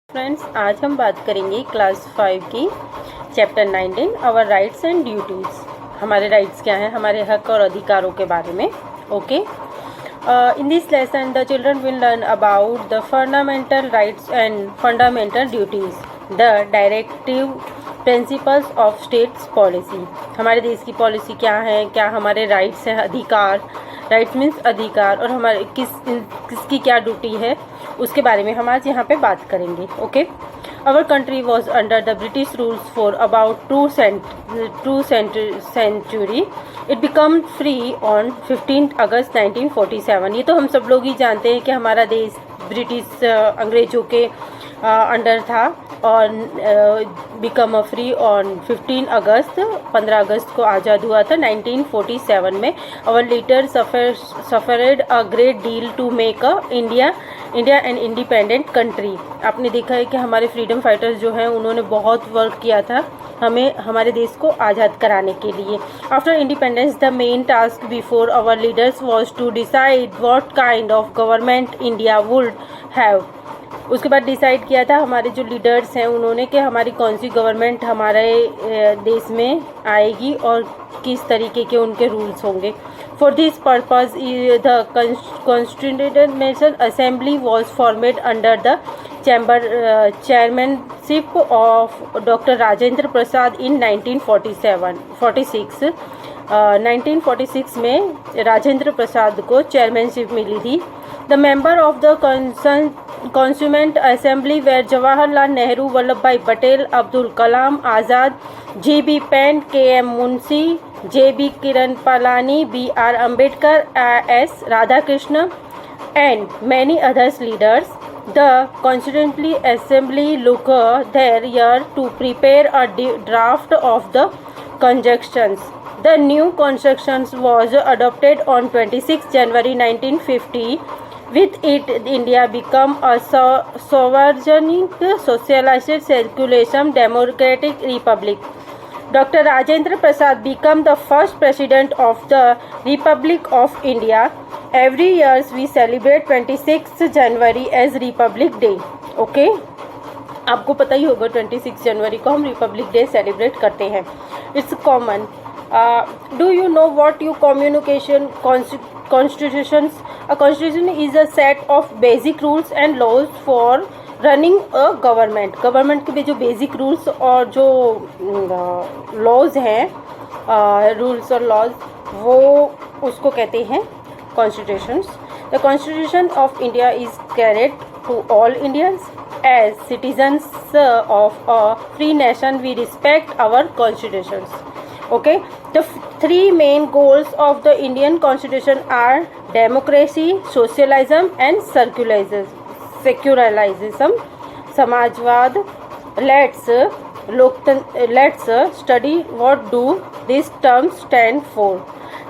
Friends, आज हम बात करेंगे क्लास 5 की chapter 19 our rights and duties. हमारे राइट्स क्या हैं, हमारे हक और अधिकारों के बारे में। Okay, in this lesson the children will learn about the fundamental rights and fundamental duties, the directive principles of states policy. हमारे देश की पॉलिसी क्या है, क्या हमारे राइट्स हैं, अधिकार। राइट्स मीन्स अधिकार, और हमारे किसकी क्या ड्यूटी है, उसके बारे में हम आज यहाँ पे बात करेंगे। Okay, our country was under the British rules for about two century. It become free on 15 August 1947। ये तो हम सब लोग ही जानते हैं कि हमारा देश ब्रिटिश अंग्रेज़ों के अंडर था और बिकम फ्री ऑन 15 अगस्त को आज़ाद हुआ था 1947 में। Our leader suffered a great deal to make India an independent country. आपने देखा है कि हमारे फ्रीडम फाइटर्स जो हैं उन्होंने बहुत वर्क किया था हमारे देश को आज़ाद कराने के लिए। After independence the main task before our leaders was to decide what kind of government India would have. उसके बाद डिसाइड किया था हमारे जो लीडर्स हैं उन्होंने कि हमारी कौन सी गवर्नमेंट हमारे देश में आएगी और किस तरीके के उनके रूल्स होंगे। For this purpose the constitutional assembly was formed under the chairmanship of doctor Rajendra Prasad in 1946 में राजेंद्र प्रसाद को चेयरमैनशिप मिली थी। The member of the constituent assembly were Jawaharlal Nehru, Vallabh Bhai Patel, Abdul Kalam Azad, G B. Pant, K M. Munshi, J B. Kripalani, B.R. Ambedkar, S. Radhakrishnan, and many others leaders. The Constituent Assembly look their year to prepare a draft of the constitutions. The new constitution was adopted on 26 January 1950. With it, India became a sovereign, socialist, secular, democratic republic. Dr. Rajendra Prasad became the first president of the Republic of India. Every year we celebrate 26 January as Republic Day. Okay? आपको पता ही होगा 26 जनवरी को हम Republic day celebrate करते हैं। It's common. Do you know what you communication constitution? A constitution is a set of basic rules and laws for running a government. Government के भी जो बेसिक रूल्स और जो लॉज हैं, रूल्स और laws, वो उसको कहते हैं constitutions. The constitution of India is carried to all Indians as citizens of a free nation. We respect our constitutions. Okay, the three main goals of the Indian Constitution are democracy, socialism and secularism. Samajwad. Let's study what do these terms stand for.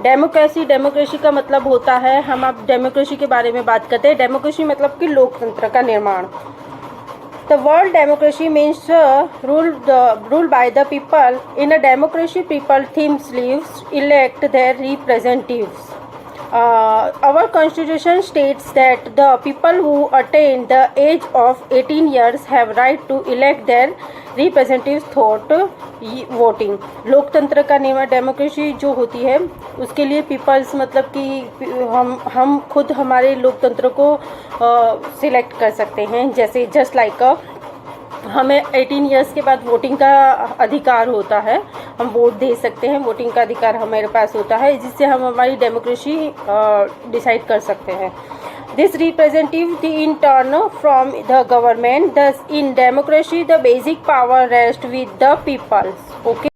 Democracy का मतलब होता है, हम अब democracy के बारे में बात करते हैं। डेमोक्रेसी मतलब कि लोकतंत्र का निर्माण। The word democracy means rule by the people. In a democracy, people themselves elect their representatives. Our constitution states that the people who attain the age of 18 years have right to elect their representatives through voting. लोकतंत्र का नियम democracy जो होती है उसके लिए peoples मतलब कि हम खुद हमारे लोकतंत्र को सिलेक्ट कर सकते हैं। जैसे जस्ट लाइक हमें 18 इयर्स के बाद वोटिंग का अधिकार होता है, हम वोट दे सकते हैं, वोटिंग का अधिकार हमारे पास होता है, जिससे हम हमारी डेमोक्रेसी डिसाइड कर सकते हैं। This representative in turn from the government. Thus in democracy the basic power rest with the peoples. Okay,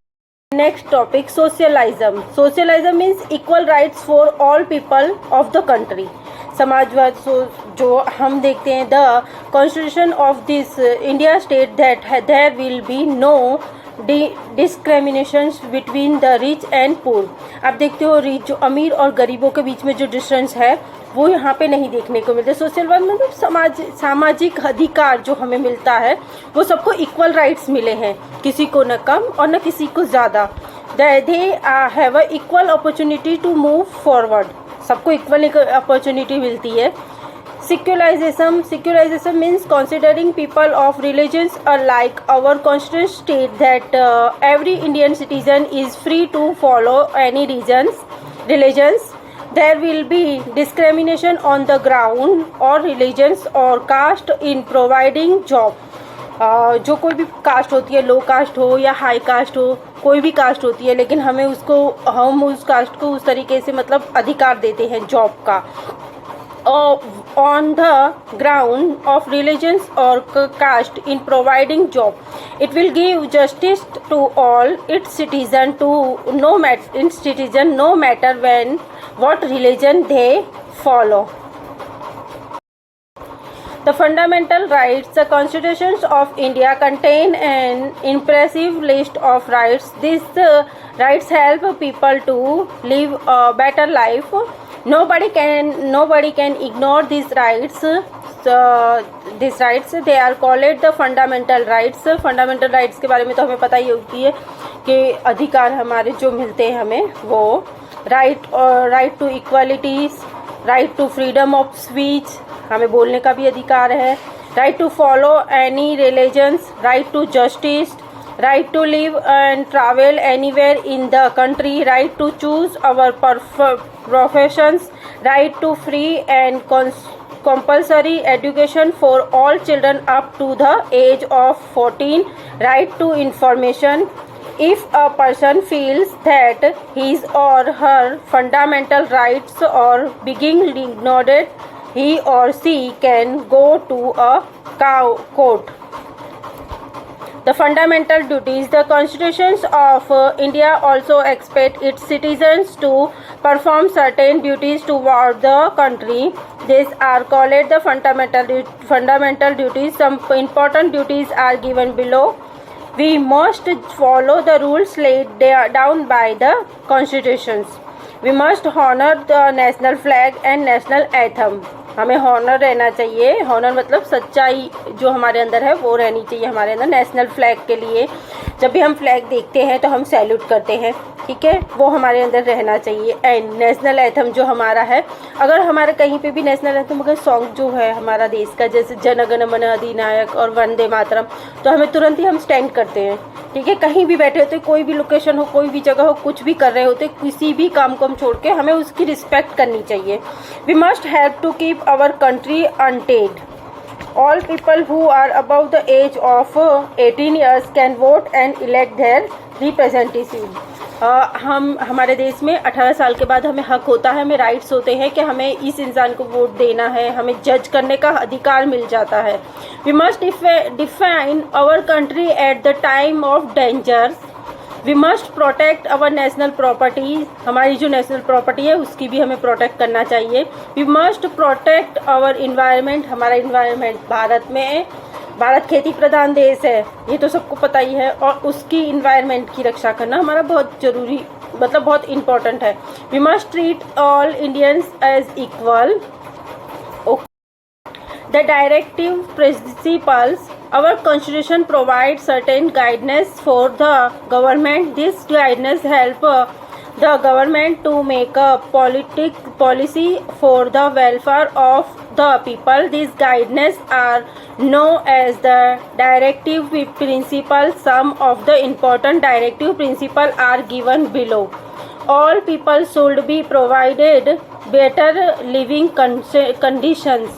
next topic socialism. Socialism means equal rights for all people of the country. समाजवाद जो हम देखते हैं, the constitution of this India state that there will be no discrimination between the rich and poor. आप देखते हो rich जो अमीर और गरीबों के बीच में जो डिफरेंस है वो यहाँ पे नहीं देखने को मिलता। सोशल मतलब सामाजिक अधिकार जो हमें मिलता है वो सबको इक्वल राइट्स मिले हैं, किसी को न कम और न किसी को ज़्यादा। They have a equal opportunity to move forward. सबको इक्वल अपॉर्चुनिटी मिलती है। Secularization means considering people of religions alike. Our constitution states that every Indian citizen is free to follow any religions. There will be discrimination on the ground or religions or caste in providing job. जो कोई भी cast होती है, लो cast हो या high cast हो, कोई भी कास्ट होती है, लेकिन हम उस कास्ट को उस तरीके से मतलब अधिकार देते हैं जॉब का. On the ground of religions or caste in providing job, it will give justice to all its citizen no matter what religion they follow. The fundamental rights. The constitutions of India contain an impressive list of rights. These rights help people to live a better life. Nobody can ignore these rights. They are called the fundamental rights. Fundamental rights के बारे में तो हमें पता ही होती है कि अधिकार हमारे जो मिलते हैं हमें, वो right to equalities, right to freedom of speech, हमें बोलने का भी अधिकार है, right to follow any religions, right to justice, right to live and travel anywhere in the country, right to choose our professions, right to free and compulsory education for all children up to the age of 14, right to information. If a person feels that his or her fundamental rights are being ignored, he or she can go to a court. The fundamental duties. The constitutions of India also expect its citizens to perform certain duties toward the country. These are called the fundamental duties. Some important duties are given below. We must follow the rules laid down by the constitutions. We must honor the national flag and national anthem. हमें Honor रहना चाहिए. Honor मतलब सच्चाई जो हमारे अंदर है वो रहनी चाहिए हमारे अंदर. नेशनल फ्लैग के लिए जब भी हम फ्लैग देखते हैं तो हम सैल्यूट करते हैं, ठीक है, वो हमारे अंदर रहना चाहिए. एंड नेशनल एंथम जो हमारा है, अगर हमारे कहीं पे भी नेशनल एंथम अगर सॉन्ग जो है हमारा देश का, जैसे जन गण मन अधिनायक और वंदे मातरम, तो हमें तुरंत ही हम स्टैंड करते हैं, ठीक है. कहीं भी बैठे होते, कोई भी लोकेशन हो, कोई भी जगह हो, कुछ भी कर रहे होते, किसी भी काम को हम छोड़ के हमें उसकी रिस्पेक्ट करनी चाहिए. We must help to keep our country united. All people who are above the age of 18 years can vote and elect their representatives. हम हमारे देश में 18 साल के बाद हमें हक होता है, हमें राइट्स होते हैं कि हमें इस इंसान को वोट देना है, हमें जज करने का अधिकार मिल जाता है. We must define our country at the time of danger. We must protect our national property. हमारी जो नेशनल प्रॉपर्टी है उसकी भी हमें प्रोटेक्ट करना चाहिए. We must protect our environment. हमारा इन्वायरमेंट भारत खेती प्रधान देश है, ये तो सबको पता ही है, और उसकी इन्वायरमेंट की रक्षा करना हमारा बहुत ज़रूरी, मतलब बहुत इम्पोर्टेंट है. We must treat all Indians as equal. The directive principles. Our constitution provides certain guidance for the government. This guidance help the government to make a policy for the welfare of the people. These guidance are known as the directive principles. Some of the important directive principles are given below. All people should be provided better living conditions.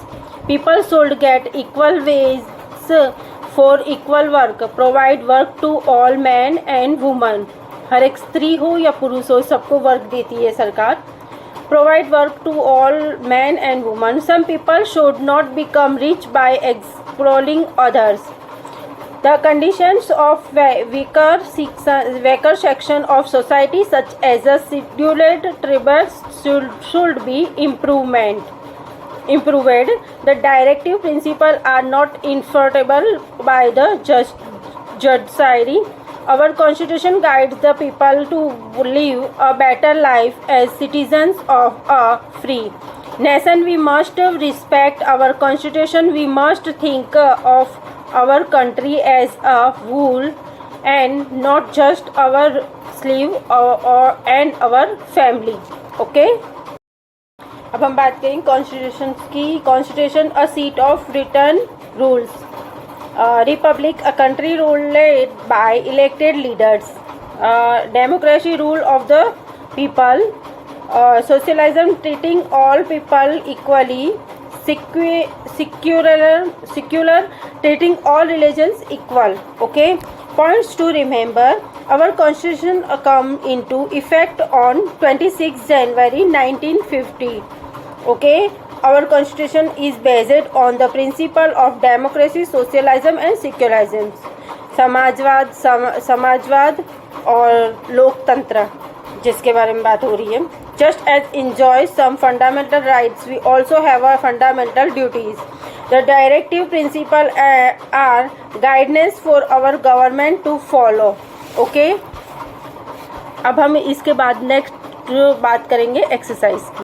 People should get equal wages for equal work. Provide work to all men and women. हर एक स्त्री हो या पुरुष हो, सबको work देती है सरकार. Provide work to all men and women. Some people should not become rich by exploiting others. The conditions of weaker section of society, such as the scheduled tribes, should be improved. The directive principles are not enforceable by the judiciary. Our constitution guides the people to live a better life as citizens of a free nation. We must respect our constitution. We must think of our country as a whole and not just our slave and our family. Okay. अब अब हम बात करेंगे constitution की। Constitution a seat of return rules. Republic a country ruled by elected leaders. Democracy rule of the people. Socialism treating all people equally. Secular treating all religions equal. Okay, points to remember. Our constitution come into effect on 26 January 1950. Okay, our constitution is based on the principle of democracy, socialism and secularism. समाजवाद और लोकतंत्र जिसके बारे में बात हो रही है। Just as enjoy some fundamental rights, we also have our fundamental duties. The directive principle are guidance for our government to follow. Okay, अब हम इसके बाद नेक्स्ट बात करेंगे एक्सरसाइज की।